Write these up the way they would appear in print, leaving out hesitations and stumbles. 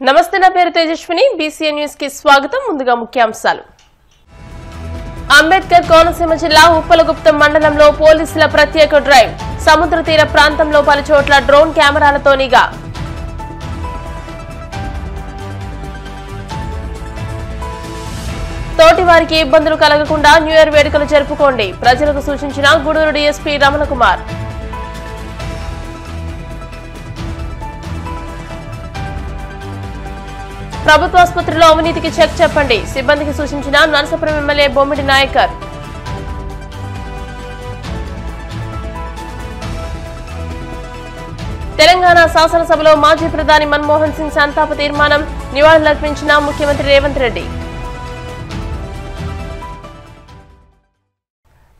నమస్తే, నా పేరు తేజస్విని. బీసీఎన్ న్యూస్ కి స్వాగతం. ముందుగా ముఖ్యాంశాలు. అంబేద్కర్ కోనసీమ జిల్లా ఉప్పలగుప్తం మండలంలో పోలీసుల ప్రత్యేక డ్రైవ్. సముద్ర తీర ప్రాంతంలో పలుచోట్ల డ్రోన్ కెమెరాలతో నిఘా. తోటి వారికి ఇబ్బందులు కలగకుండా న్యూ ఇయర్ వేడుకలు జరుపుకోండి. ప్రజలకు సూచించిన గూడూరు డీఎస్పీ రమణ కుమార్. ప్రభుత్వ ఆసుపత్రిలో అవినీతికి చెక్ చెప్పండి. సిబ్బందికి సూచించిన నరసాపురం ఎమ్మెల్యే బొమ్మిడి నాయకర్. తెలంగాణ శాసనసభలో మాజీ ప్రధాని మన్మోహన్ సింగ్ సంతాప తీర్మానం. నివాళులర్పించిన ముఖ్యమంత్రి రేవంత్ రెడ్డి.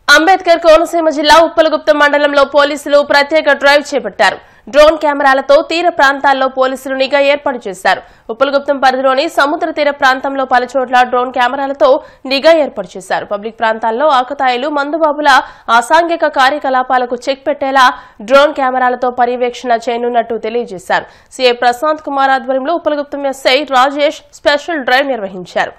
అంబేద్కర్ కోనసీమ జిల్లా ఉప్పలగుప్తం మండలంలో పోలీసులు ప్రత్యేక డ్రైవ్ చేపట్టారు. డ్రోన్ కెమెరాలతో తీర ప్రాంతాల్లో పోలీసులు నిఘా ఏర్పాటు చేశారు. ఉప్పలగుప్తం పరిధిలోని సముద్ర తీర ప్రాంతంలో పలుచోట్ల డ్రోన్ కెమెరాలతో నిఘా ఏర్పాటు చేశారు. పబ్లిక్ ప్రాంతాల్లో ఆకతాయిలు, మందుబాబుల అసాంఘిక కార్యకలాపాలకు చెక్ పెట్టేలా డ్రోన్ కెమెరాలతో పర్యవేక్షణ చేయనున్నట్టు తెలియజేశారు. సీఐ ప్రశాంత్ కుమార్ ఆధ్వర్యంలో Uppalaguptam SI Rajesh special drive నిర్వహించారు.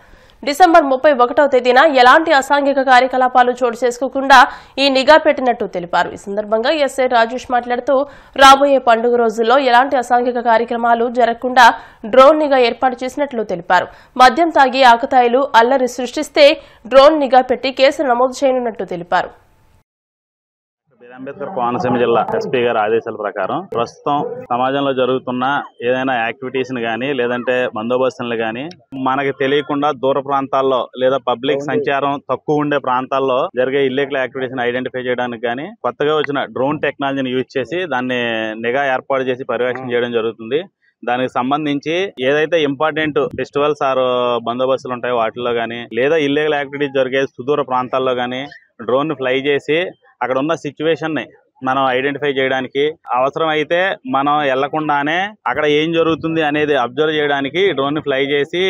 డిసెంబర్ 31వ తేదీన ఎలాంటి అసాంఘిక కార్యకలాపాలు చోటు చేసుకోకుండా ఈ నిఘా పెట్టినట్టు తెలిపారు. ఈ సందర్భంగా ఎస్ఐ రాజేష్ మాట్లాడుతూ రాబోయే పండుగ రోజుల్లో ఎలాంటి అసాంఘిక కార్యక్రమాలు జరగకుండా డ్రోన్ నిఘా ఏర్పాటు చేసినట్లు తెలిపారు. మద్యం తాగి ఆకతాయిలు అల్లరి సృష్టిస్తే డ్రోన్ నిఘా పెట్టి కేసులు నమోదు చేయనున్నట్టు తెలిపారు. అంబేద్కర్ కోనసీమ జిల్లా ఎస్పీ గారి ఆదేశాల ప్రకారం ప్రస్తుతం సమాజంలో జరుగుతున్న ఏదైనా యాక్టివిటీస్ ని గానీ లేదంటే బందోబస్తులను గానీ మనకి తెలియకుండా దూర ప్రాంతాల్లో లేదా పబ్లిక్ సంచారం తక్కువ ఉండే ప్రాంతాల్లో జరిగే ఇల్లీగల్ యాక్టివిటీస్ ని ఐడెంటిఫై చేయడానికి గానీ కొత్తగా వచ్చిన డ్రోన్ టెక్నాలజీని యూజ్ చేసి దాన్ని నిఘా ఏర్పాటు చేసి పర్యవేక్షణ చేయడం జరుగుతుంది. దానికి సంబంధించి ఏదైతే ఇంపార్టెంట్ ఫెస్టివల్స్ ఆర్ బందోబస్తులు ఉంటాయో వాటిల్లో గానీ లేదా ఇల్లీగల్ యాక్టివిటీస్ జరిగే సుదూర ప్రాంతాల్లో గానీ డ్రోన్ ఫ్లై చేసి అక్కడ ఉన్న సిచ్యువేషన్ ని మనం ఐడెంటిఫై చేయడానికి, అవసరం అయితే మనం వెళ్లకుండానే అక్కడ ఏం జరుగుతుంది అనేది అబ్జర్వ్ చేయడానికి డ్రోన్ ని ఫ్లై చేసి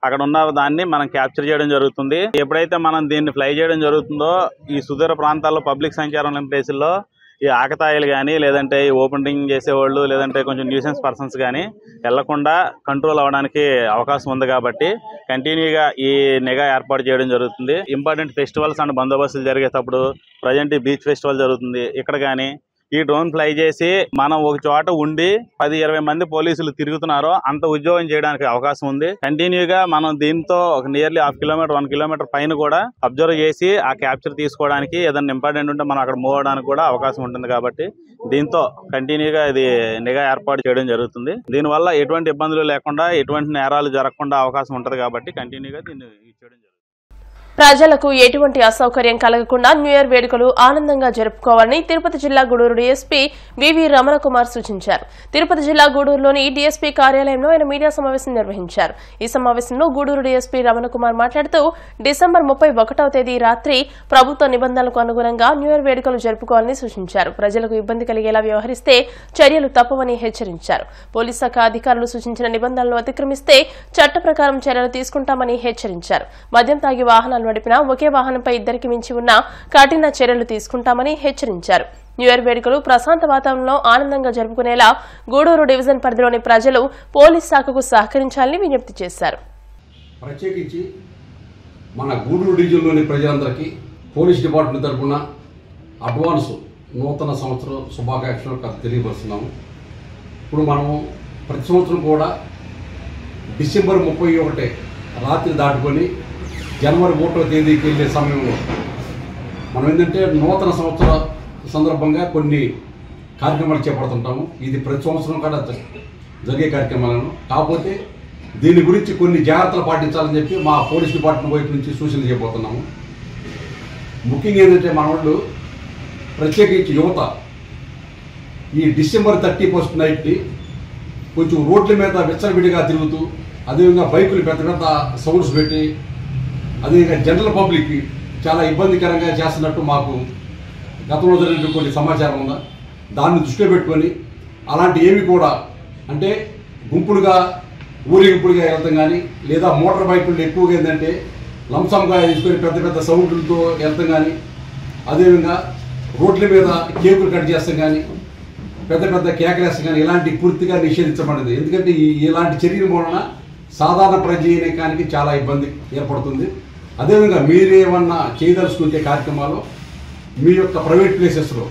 అక్కడ ఉన్న దాన్ని మనం క్యాప్చర్ చేయడం జరుగుతుంది. ఎప్పుడైతే మనం దీన్ని ఫ్లై చేయడం జరుగుతుందో ఈ సుదూర ప్రాంతాల్లో పబ్లిక్ సంచారం లేని ప్లేసుల్లో ఈ ఆకతాయిలు కానీ లేదంటే ఈ ఓపెనింగ్ చేసేవాళ్ళు లేదంటే కొంచెం న్యూసెన్స్ పర్సన్స్ కానీ వెళ్లకుండా కంట్రోల్ అవ్వడానికి అవకాశం ఉంది. కాబట్టి కంటిన్యూగా ఈ నిఘా ఏర్పాటు చేయడం జరుగుతుంది. ఇంపార్టెంట్ ఫెస్టివల్స్ అండ్ బందోబస్తులు జరిగేటప్పుడు ప్రజెంట్ బీచ్ ఫెస్టివల్ జరుగుతుంది. ఇక్కడ కానీ ఈ డ్రోన్ ఫ్లై చేసి మనం ఒక చోట ఉండి 10-20 మంది పోలీసులు తిరుగుతున్నారో అంత ఉద్యోగం చేయడానికి అవకాశం ఉంది. కంటిన్యూగా మనం దీంతో ఒక నియర్లీ 1 కిలోమీటర్ పైన కూడా అబ్జర్వ్ చేసి ఆ క్యాప్చర్ తీసుకోవడానికి ఏదైనా ఇంపార్టెంట్ ఉంటే మనం అక్కడ మూవ్ అవడానికి కూడా అవకాశం ఉంటుంది. కాబట్టి దీంతో కంటిన్యూగా ఇది నిఘా ఏర్పాటు చేయడం జరుగుతుంది. దీనివల్ల ఎటువంటి ఇబ్బందులు లేకుండా ఎటువంటి నేరాలు జరగకుండా అవకాశం ఉంటుంది. కాబట్టి కంటిన్యూగా దీన్ని చేయడం జరుగుతుంది. ప్రజలకు ఎటువంటి అసౌకర్యం కలగకుండా న్యూ ఇయర్ వేడుకలు ఆనందంగా జరుపుకోవాలని తిరుపతి జిల్లా గూడూరు డీఎస్పీ వివి రమణ కుమార్ సూచించారు. తిరుపతి జిల్లా గూడూరులోని డీఎస్పీ కార్యాలయంలో ఆయన మీడియా సమావేశం నిర్వహించారు. ఈ సమావేశంలో గూడూరు డీఎస్పీ రమణ కుమార్ మాట్లాడుతూ డిసెంబర్ 31వ తేదీ రాత్రి ప్రభుత్వ నిబంధనలకు అనుగుణంగా న్యూ ఇయర్ వేడుకలు జరుపుకోవాలని సూచించారు. ప్రజలకు ఇబ్బంది కలిగేలా వ్యవహరిస్తే చర్యలు తప్పవని హెచ్చరించారు. పోలీస్ శాఖ అధికారులు సూచించిన నిబంధనలు అతిక్రమిస్తే చట్ట ప్రకారం చర్యలు తీసుకుంటామని హెచ్చరించారు. మద్యం తాగి వాహనాలు నడిపినా ఒకే వాహనంపై ఇద్దరికి మించి ఉన్న కఠిన చర్యలు తీసుకుంటామని హెచ్చరించారు. న్యూ ఇయర్ వేడుకలు ప్రశాంత వాతావరణంలో ఆనందంగా జరుపుకునేలా గూడూరు డివిజన్ పరిధిలోని ప్రజలు పోలీస్ శాఖకు సహకరించాలని విజ్ఞప్తి చేశారు. ప్రత్యేకించి మన గూడూరు డివిజన్లోని ప్రజలందరికీ పోలీస్ డిపార్ట్మెంట్ తరఫున అడ్వాన్స్ నూతన సంవత్సరం శుభాకాంక్షలు తెలియపరుస్తున్నాము. ఇప్పుడు మనము ప్రతి సంవత్సరం కూడా డిసెంబర్ 31 రాత్రి దాటుకొని జనవరి 1వ తేదీకి వెళ్ళే సమయంలో మనం ఏంటంటే నూతన సంవత్సర సందర్భంగా కొన్ని కార్యక్రమాలు చేపడుతుంటాము. ఇది ప్రతి సంవత్సరం కూడా జరిగే కార్యక్రమాలను. కాకపోతే దీని గురించి కొన్ని జాగ్రత్తలు పాటించాలని చెప్పి మా పోలీస్ డిపార్ట్మెంట్ వైపు నుంచి సూచనలు చేయబోతున్నాము. ముఖ్యంగా ఏంటంటే మన వాళ్ళు ప్రత్యేకించి యువత ఈ డిసెంబర్ 31 నైట్ని కొంచెం రోడ్ల మీద విచ్చలవిడిగా తిరుగుతూ అదేవిధంగా బైకులు పెద్ద పెద్ద సౌండ్స్ పెట్టి అదేవిధంగా జనరల్ పబ్లిక్ చాలా ఇబ్బందికరంగా చేస్తున్నట్టు మాకు గతంలో జరిగిన కొన్ని సమాచారం ఉందా. దాన్ని దృష్టిలో పెట్టుకొని అలాంటి ఏవి కూడా అంటే గుంపులుగా ఊరేగింపులుగా వెళ్తాం కానీ లేదా మోటార్ బైకులు ఎక్కువగా ఏంటంటే లంసంగా తీసుకొని పెద్ద పెద్ద సౌండ్లతో వెళ్తాం కానీ అదేవిధంగా రోడ్ల మీద కేకులు కట్ చేస్తాం కానీ పెద్ద పెద్ద కేకలేస్ కానీ ఇలాంటి పూర్తిగా నిషేధించబడింది. ఎందుకంటే ఇలాంటి చర్యల వలన సాధారణ ప్రజానీకానికి చాలా ఇబ్బంది ఏర్పడుతుంది. అదేవిధంగా మీరేమన్నా చేయదలుచుకుంటే కార్యక్రమాలు మీ యొక్క ప్రైవేట్ ప్లేసెస్లో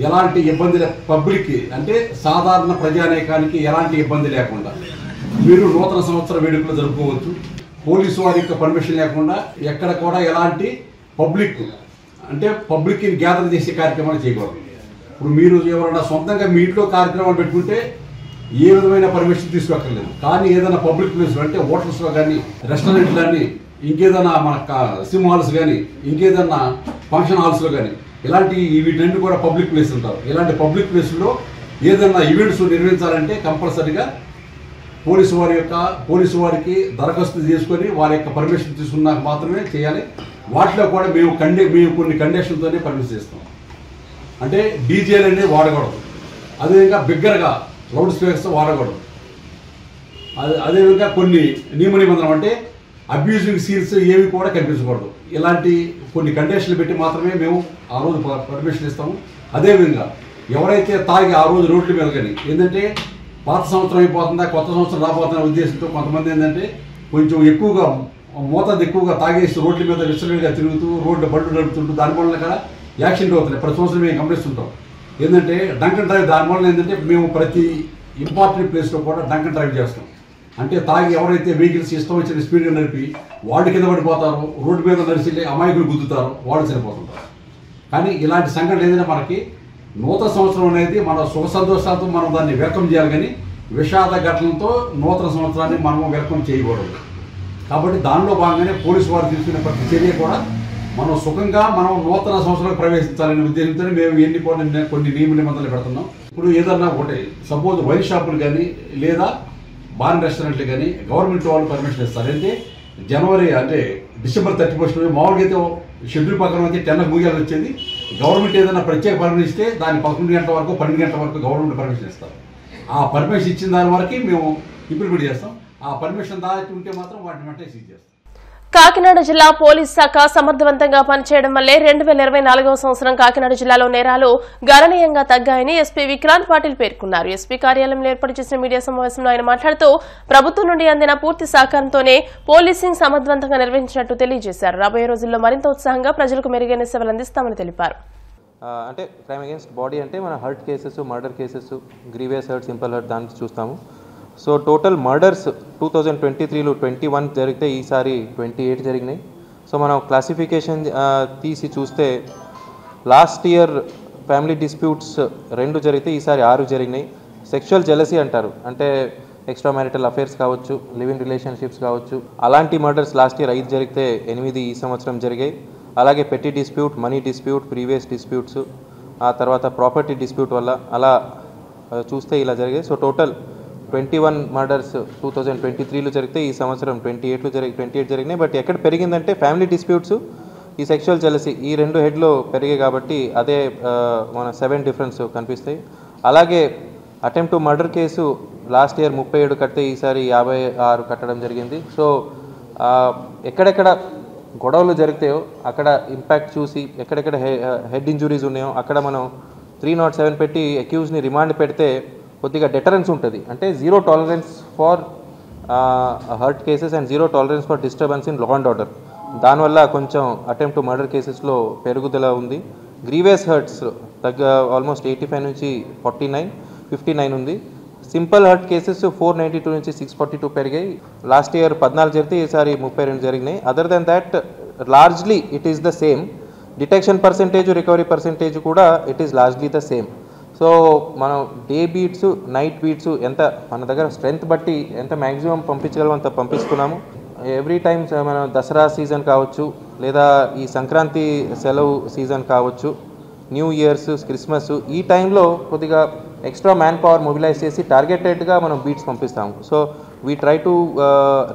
ఎలాంటి ఇబ్బంది పబ్లిక్కి అంటే సాధారణ ప్రజానీకానికి ఎలాంటి ఇబ్బంది లేకుండా మీరు నూతన సంవత్సర వేడుకలు జరుపుకోవచ్చు. పోలీసు వారి యొక్క పర్మిషన్ లేకుండా ఎక్కడ కూడా ఎలాంటి పబ్లిక్ని గ్యాదర్ చేసే కార్యక్రమాలు చేయకూడదు. ఇప్పుడు మీరు ఎవరైనా సొంతంగా మీ ఇంట్లో కార్యక్రమాలు పెట్టుకుంటే ఏ విధమైన పర్మిషన్ తీసుకోక్కర్లేదు. కానీ ఏదైనా పబ్లిక్ ప్లేస్లో అంటే హోటల్స్లో కానీ రెస్టారెంట్లు కానీ ఇంకేదైనా మన సినిమా హాల్స్ కానీ ఇంకేదన్నా ఫంక్షన్ హాల్స్లో కానీ ఇలాంటి వీటన్ని కూడా పబ్లిక్ ప్లేస్ ఉంటారు. ఇలాంటి పబ్లిక్ ప్లేస్లో ఏదైనా ఈవెంట్స్ నిర్వహించాలంటే కంపల్సరీగా పోలీసు వారికి దరఖాస్తు చేసుకొని వారి యొక్క పర్మిషన్ తీసుకున్నాక మాత్రమే చేయాలి. వాటిలో కూడా మేము కొన్ని కండిషన్తోనే పర్మిషన్ ఇస్తాం. అంటే డీజేలు అనేది వాడకూడదు, అదేవిధంగా బిగ్గరగా లౌడ్ స్పీకర్స్ వాడకూడదు, అదేవిధంగా కొన్ని నియమ నిబంధనలు అంటే అబ్యూజింగ్ సీన్స్ ఏవి కూడా కనిపించకూడదు. ఇలాంటి కొన్ని కండిషన్లు పెట్టి మాత్రమే మేము ఆ రోజు పర్మిషన్ ఇస్తాము. అదేవిధంగా ఎవరైతే తాగి ఆ రోజు రోడ్ల మీద కానీ ఏంటంటే పాత సంవత్సరం అయిపోతుందా కొత్త సంవత్సరం రాబోతున్న ఉద్దేశంతో కొంతమంది ఏంటంటే కొంచెం ఎక్కువగా మోతాదు ఎక్కువగా తాగేసి రోడ్ల మీద విచ్చలవిడిగా తిరుగుతూ రోడ్లు బళ్ళు నడుపుతుంటూ దానివల్ల కూడా యాక్సిడెంట్ అవుతున్నాయి. ప్రతి సంవత్సరం మేము గమనిస్తుంటాం. ఏంటంటే డంకన్ డ్రైవ్ దానివల్ల ఏంటంటే మేము ప్రతి ఇంపార్టెంట్ ప్లేస్లో కూడా డంకన్ డ్రైవ్ చేస్తాం. అంటే తాగి ఎవరైతే వెహికల్స్ ఇష్టం వచ్చిన స్పీడ్గా నడిపి వాళ్ళు కింద పడిపోతారు, రోడ్డు మీద నడిచి అమాయకులు గుద్దుతారు, వాళ్ళు చనిపోతుంటారు. కానీ ఇలాంటి సంఘటనలు ఏదైనా మనకి నూతన సంవత్సరం అనేది మన సుఖ సంతోషాలతో మనం దాన్ని వెల్కమ్ చేయాలి. కానీ విషాద ఘటనలతో నూతన సంవత్సరాన్ని మనం వెల్కమ్ చేయకూడదు. కాబట్టి దానిలో భాగంగానే పోలీసు వారు తీసుకునే ప్రతి చర్య కూడా మనం సుఖంగా మనం నూతన సంవత్సరాలకు ప్రవేశించాలనే ఉద్దేశంతో మేము కొన్ని నియమ నిబంధనలు పెడుతున్నాం. ఇప్పుడు ఏదన్నా ఒకటి సపోజ్ వైన్ షాపులు కానీ లేదా బార్ రెస్టారెంట్లు కానీ గవర్నమెంట్ వాళ్ళు పర్మిషన్ ఇస్తారు. అంటే జనవరి అంటే డిసెంబర్ 31 మామూలుగా అయితే షెడ్యూల్ ప్రకారం అయితే 10 ముగియాలు వచ్చేది. గవర్నమెంట్ ఏదైనా ప్రత్యేక పర్మిషన్ ఇస్తే దాన్ని 11 గంటల వరకు 12 గంటల వరకు గవర్నమెంట్ పర్మిషన్ ఇస్తారు. ఆ పర్మిషన్ ఇచ్చిన దాని వరకు మేము ఇంప్లిమెంట్ చేస్తాం. ఆ పర్మిషన్ దాటి ఉంటే మాత్రం వాటిని వెంటనే సీజ్ చేస్తాం. కాకినాడ జిల్లా పోలీస్ శాఖ సమర్థవంతంగా పనిచేయడం వల్లే 2024వ సంవత్సరం కాకినాడ జిల్లాలో నేరాలు గణనీయంగా తగ్గాయని ఎస్పీ విక్రాంత్ పాటిల్ పేర్కొన్నారు. ఎస్పీ కార్యాలయంలో ఏర్పాటు చేసిన మీడియా సమావేశంలో ఆయన మాట్లాడుతూ ప్రభుత్వం నుండి అందిన పూర్తి సహకారంతోనే పోలీసింగ్ సమర్థవంతంగా నిర్వహించినట్టు తెలియజేశారు. రాబోయే రోజుల్లో మరింత ఉత్సాహంగా ప్రజలకు మెరుగైన సేవలు అందిస్తామని తెలిపారు. అంటే క్రైమ్ అగేన్స్ట్ బాడీ అంటే మన hurt cases, murder cases, grievous hurt, simple hurt దానికి చూస్తాము. సో టోటల్ మర్డర్స్ 2023లో 21 జరిగితే ఈసారి 28 జరిగినాయి. సో మనం క్లాసిఫికేషన్ తీసి చూస్తే లాస్ట్ ఇయర్ ఫ్యామిలీ డిస్ప్యూట్స్ 2 జరిగితే ఈసారి 6 జరిగినాయి. సెక్షువల్ జెలసీ అంటారు, అంటే ఎక్స్ట్రా మ్యారిటల్ అఫేర్స్ కావచ్చు, లివింగ్ రిలేషన్షిప్స్ కావచ్చు, అలాంటి మర్డర్స్ లాస్ట్ ఇయర్ 5 జరిగితే 8 ఈ సంవత్సరం జరిగాయి. అలాగే పెట్టి dispute, money dispute, previous disputes, ఆ తర్వాత ప్రాపర్టీ డిస్ప్యూట్ వల్ల అలా చూస్తే ఇలా జరిగాయి. సో టోటల్ 21 మర్డర్స్ 2023లో జరిగితే ఈ సంవత్సరం 28 జరిగినాయి. బట్ ఎక్కడ పెరిగిందంటే ఫ్యామిలీ డిస్ప్యూట్స్, ఈ సెక్షువల్ జెలసీ ఈ 2 హెడ్లో పెరిగాయి కాబట్టి అదే మన 7 డిఫరెన్స్ కనిపిస్తాయి. అలాగే attempt to murder case last year 37 కడితే ఈసారి 56 కట్టడం జరిగింది. సో ఎక్కడెక్కడ గొడవలు జరిగితాయో అక్కడ ఇంపాక్ట్ చూసి ఎక్కడెక్కడ హెడ్ ఇంజురీస్ ఉన్నాయో అక్కడ మనం 307 పెట్టి అక్యూజ్ని రిమాండ్ పెడితే కొద్దిగా డెటరెన్స్ ఉంటుంది. అంటే 0 tolerance for hurt cases and 0 tolerance for disturbance in law and order. దానివల్ల కొంచెం అటెంప్ట్ టు మర్డర్ కేసెస్లో పెరుగుదల ఉంది. గ్రీవియస్ హర్ట్స్ ఆల్మోస్ట్ 85 నుంచి 49, 59 ఉంది. సింపుల్ హర్ట్ కేసెస్ 492 నుంచి 642 పెరిగాయి. లాస్ట్ ఇయర్ 14 జరిగితే ఈసారి 32 జరిగినాయి. Other than that largely it is the same. Detection percentage, recovery percentage కూడా it is largely the same. So మనం డే బీట్స్, నైట్ బీట్స్ ఎంత మన దగ్గర స్ట్రెంత్ బట్టి ఎంత మ్యాక్సిమం పంపించగలం అంత పంపిస్తున్నాము. ఎవ్రీ టైమ్ మనం దసరా సీజన్ కావచ్చు, లేదా ఈ సంక్రాంతి సెలవు సీజన్ కావచ్చు, న్యూ ఇయర్స్, క్రిస్మస్, ఈ టైంలో కొద్దిగా ఎక్స్ట్రా మ్యాన్ పవర్ మొబిలైజ్ చేసి టార్గెటెడ్గా మనం బీట్స్ పంపిస్తాము. So we try to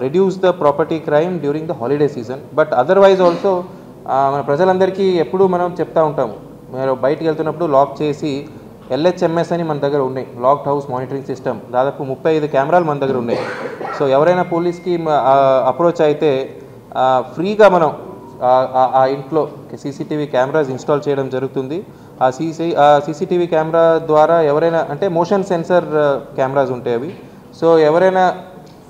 reduce the property crime during the holiday season. But otherwise also మన ప్రజలందరికీ ఎప్పుడూ మనం చెప్తూ ఉంటాము, మీరు బయటికి వెళ్తున్నప్పుడు లాక్ చేసి LHMS అని మన దగ్గర ఉన్నాయి, లాక్డ్ హౌస్ మానిటరింగ్ సిస్టమ్. దాదాపు 35 కెమెరాలు మన దగ్గర ఉన్నాయి. సో ఎవరైనా పోలీస్కి అప్రోచ్ అయితే ఫ్రీగా మనం ఆ ఇంట్లో CCTV కెమెరాస్ ఇన్స్టాల్ చేయడం జరుగుతుంది. ఆ సీసీటీవీ కెమెరా ద్వారా ఎవరైనా అంటే మోషన్ సెన్సర్ కెమెరాస్ ఉంటాయి అవి. సో ఎవరైనా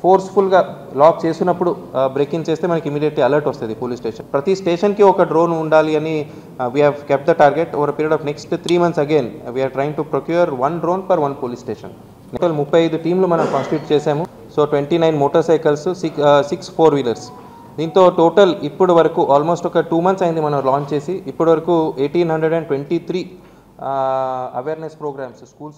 ఫోర్స్ఫుల్గా లాక్ చేసినప్పుడు బ్రేక్ ఇన్ చేస్తే మనకి ఇమీడియట్లీ అలర్ట్ వస్తుంది పోలీస్ స్టేషన్. ప్రతి స్టేషన్కి ఒక డ్రోన్ ఉండాలి అని we have kept the target. Over period of next 3 months again we are trying to procure 1 drone per 1 police station. Total 35 టీంలు మనం కాన్స్టిట్యూట్ చేశాము. So 29 motorcycles, 6 4-wheelers. దీంతో టోటల్ ఇప్పుడు వరకు ఆల్మోస్ట్ ఒక 2 months అయింది మనం లాంచ్ చేసి. ఇప్పటి వరకు 1823 అవేర్నెస్ ప్రోగ్రామ్స్ స్కూల్స్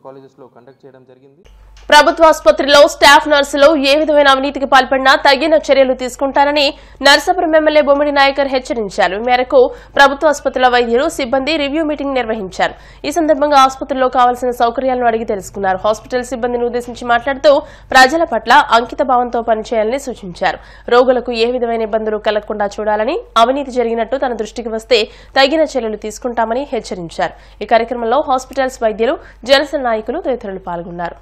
కాలేజెస్లో కండక్ట్ చేయడం జరిగింది. ప్రభుత్వ ఆసుపత్రిలో స్టాఫ్ నర్సులు ఏ విధమైన అవినీతికి పాల్పడినా తగిన చర్యలు తీసుకుంటారని నర్సాపురం ఎమ్మెల్యే బొమ్మిడి నాయకర్ హెచ్చరించారు. ఈ మేరకు ప్రభుత్వ ఆసుపత్రుల వైద్యులు సిబ్బంది రివ్యూ మీటింగ్ నిర్వహించారు. ఈ సందర్భంగా ఆసుపత్రిలో కావాల్సిన సౌకర్యాలను అడిగి తెలుసుకున్నారు. హాస్పిటల్ సిబ్బందిని ఉద్దేశించి మాట్లాడుతూ ప్రజల పట్ల అంకిత భావంతో పనిచేయాలని సూచించారు. రోగులకు ఏ విధమైన ఇబ్బందులు కలగకుండా చూడాలని, అవినీతి జరిగినట్టు తన దృష్టికి వస్తే తగిన చర్యలు తీసుకుంటామని హెచ్చరించారు. ఈ కార్యక్రమంలో హాస్పిటల్స్ వైద్యులు, జనసేన నాయకులు తదితరులు పాల్గొన్నారు.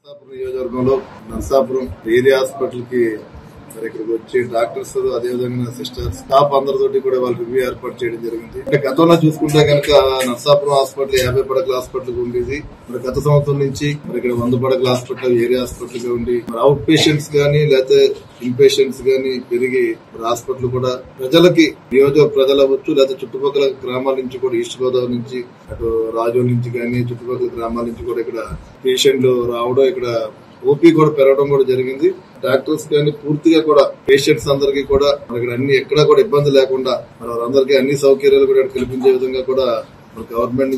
నర్సాపురం నియోజకవర్గంలో నర్సాపురం ఏరియా హాస్పిటల్ కి ఇక్కడికి వచ్చి డాక్టర్స్, అదేవిధంగా సిస్టర్స్, స్టాఫ్ అందరితోటి కూడా వాళ్ళు రివ్యూ ఏర్పాటు చేయడం జరిగింది. అంటే గతంలో చూసుకుంటే కనుక నర్సాపురం హాస్పిటల్ 50 పడకల హాస్పిటల్ ఉండేది. మరి గత సంవత్సరం నుంచి మరి ఇక్కడ 100 పడకల హాస్పిటల్ ఏరియా హాస్పిటల్ గా ఉండి మరి అవుట్ పేషెంట్స్ గానీ లేకపోతే ఇన్ పేషెంట్స్ గానీ పెరిగి మరి హాస్పిటల్ కూడా ప్రజలకి, నియోజక ప్రజలు అవ్వచ్చు లేకపోతే చుట్టుపక్కల గ్రామాల నుంచి కూడా, ఈస్ట్ గోదావరి నుంచి, అటు రాజోల్ నుంచి కానీ చుట్టుపక్కల గ్రామాల నుంచి కూడా ఇక్కడ పేషెంట్లు రావడం, ఇక్కడ ఓపీ కూడా పెరగడం కూడా జరిగింది. డాక్టర్స్ కానీ పూర్తిగా కూడా పేషెంట్స్ అందరికీ కూడా ఇక్కడ అన్ని ఎక్కడా కూడా ఇబ్బంది లేకుండా మరి వారందరికీ అన్ని సౌకర్యాలు కూడా కల్పించే విధంగా కూడా మరి గవర్నమెంట్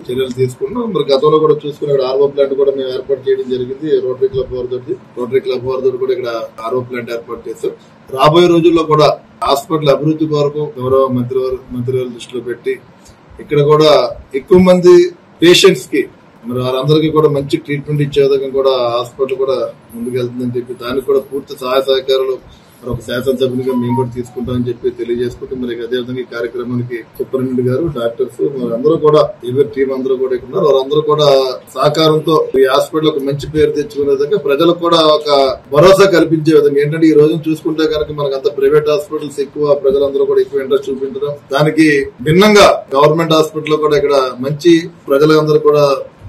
చర్యలు తీసుకున్నాం. మరి గతంలో కూడా చూసుకున్న ఆర్ఓ ప్లాంట్ కూడా మేము ఏర్పాటు చేయడం జరిగింది. రోటరీ క్లబ్ వారితో కూడా ఇక్కడ ఆర్ఓ ప్లాంట్ ఏర్పాటు చేస్తాం. రాబోయే రోజుల్లో కూడా హాస్పిటల్ అభివృద్ధి కొరకు గౌరవ మంత్రివారి దృష్టిలో పెట్టి ఇక్కడ కూడా ఎక్కువ మంది పేషెంట్స్ కి మరి వారందరికీ కూడా మంచి ట్రీట్మెంట్ ఇచ్చే విధంగా కూడా హాస్పిటల్ కూడా ముందుకెళ్తుందని చెప్పి దానికి కూడా పూర్తి సహాయ సహకారాలు మరి ఒక శాసనసభ్యునిగా మేము కూడా తీసుకుంటామని చెప్పి తెలియజేసుకుంటూ మరి అదేవిధంగా ఈ కార్యక్రమానికి సూపరింటెండెంట్ గారు, డాక్టర్స్, మరి అందరూ కూడా టీం అందరూ కూడా ఇక్కడ ఉన్నారు. వారందరూ కూడా సహకారంతో ఈ హాస్పిటల్ ఒక మంచి పేరు తెచ్చుకునే విధంగా, ప్రజలకు కూడా ఒక భరోసా కల్పించే విధంగా. ఏంటంటే ఈ రోజు చూసుకుంటే కనుక మనకు అంత ప్రైవేట్ హాస్పిటల్స్ ఎక్కువ, ప్రజలందరూ కూడా ఎక్కువ ఇంట్రెస్ట్ చూపించడం, దానికి భిన్నంగా గవర్నమెంట్ హాస్పిటల్ కూడా ఇక్కడ మంచి ప్రజలందరూ కూడా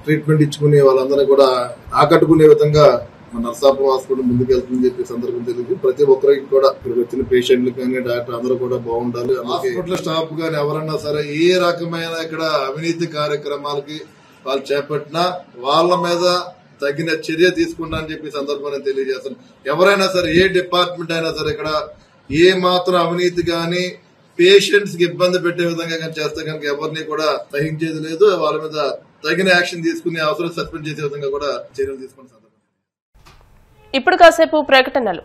ట్రీట్మెంట్ ఇచ్చుకుని వాళ్ళందరూ కూడా ఆకట్టుకునే విధంగా మన నర్సాపురం హాస్పిటల్ ముందుకెళ్తుందని చెప్పి సందర్భం తెలియదు. ప్రతి ఒక్కరికి కూడా ఇక్కడికి వచ్చిన పేషెంట్లు కానీ డాక్టర్ అందరూ కూడా బాగుండాలి. హాస్పిటల్ స్టాఫ్ కానీ ఎవరన్నా సరే ఏ రకమైన ఇక్కడ అవినీతి కార్యక్రమాలకి వాళ్ళు చేపట్టినా వాళ్ళ మీద తగిన చర్య తీసుకుంటానని చెప్పి సందర్భాన్ని తెలియజేస్తాను. ఎవరైనా సరే, ఏ డిపార్ట్మెంట్ అయినా సరే ఇక్కడ ఏ మాత్రం అవినీతి గాని పేషెంట్స్ కి ఇబ్బంది పెట్టే విధంగా కానీ చేస్తే కనుక ఎవరిని కూడా సహించేది లేదు. వాళ్ళ మీద తగిన యాక్షన్ తీసుకునే అవసరం, సస్పెండ్ చేసే విధంగా కూడా చర్యలు తీసుకునే సందర్భం. ఇప్పుడు కాసేపు ప్రకటనలు.